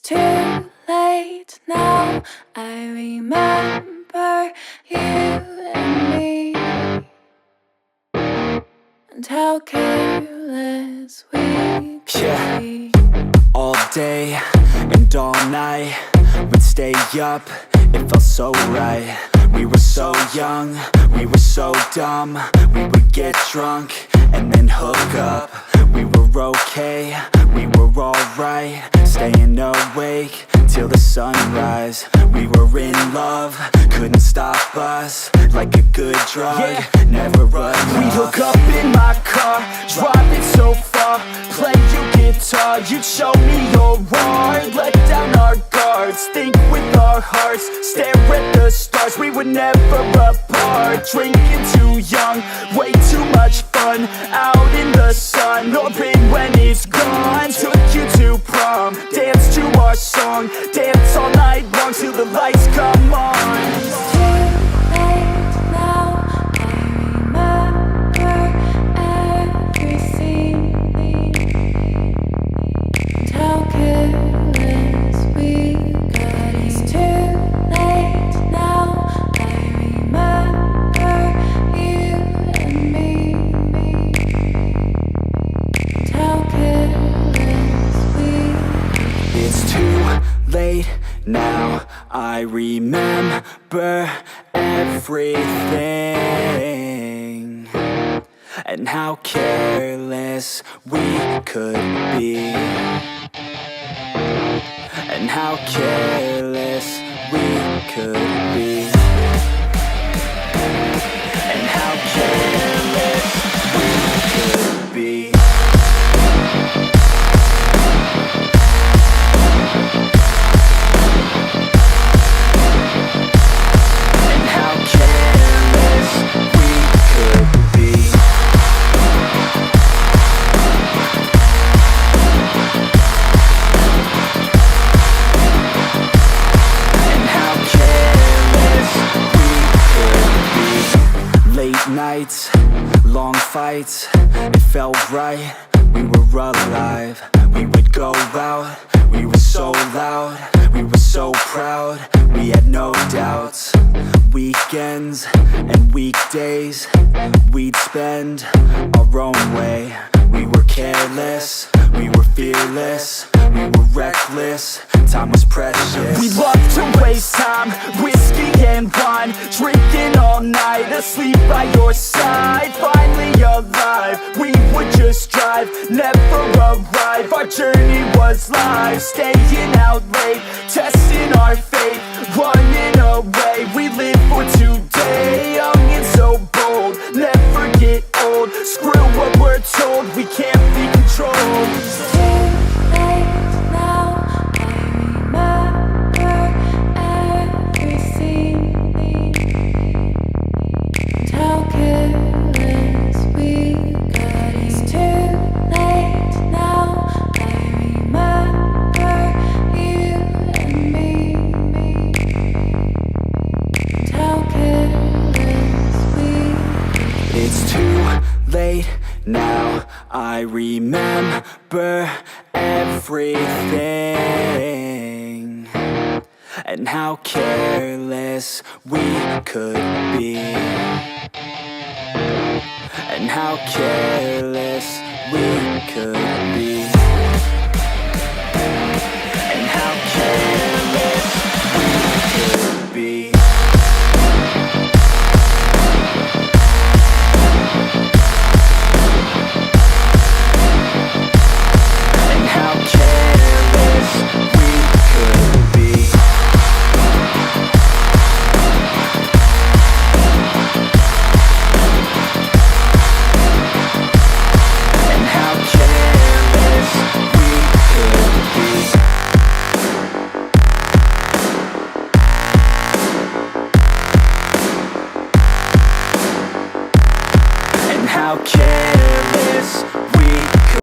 It's too late now. I remember you and me, and how careless we could be. All day and all night, we'd stay up, it felt so right. We were so young, we were so dumb. We would get drunk and then hook up. We were okay, we were alright, staying awake till the sunrise. We were in love, couldn't stop us, like a good drug, never enough. We hook up in my car, driving so far, play your guitar, you'd show me your art. Let down our guards, think with our hearts, stare at the stars, we were never apart. Drinking too young, way too much fun, out in the sun, or rain when it's gone. Took you to prom, dance to our song, dance all night long till the lights come on. Late now, I remember everything, and how careless we could be, and how careless we could be, and how careless we could be. Nights, long fights, it felt right, we were alive. We would go out, we were so loud, we were so proud, we had no doubts. Weekends and weekdays, we'd spend our own way. We were careless, we were fearless, we were reckless, time was precious. We loved to waste time, whiskey and wine, drinking all night, asleep by your side. Finally alive, we would just drive, never arrive. Our journey was live, staying out late, testing our fate, running away. We live for today, young and so bold, never get old. Screw what we're told, we can't be controlled. Late now, I remember everything, and how careless we could be, and how careless we could be.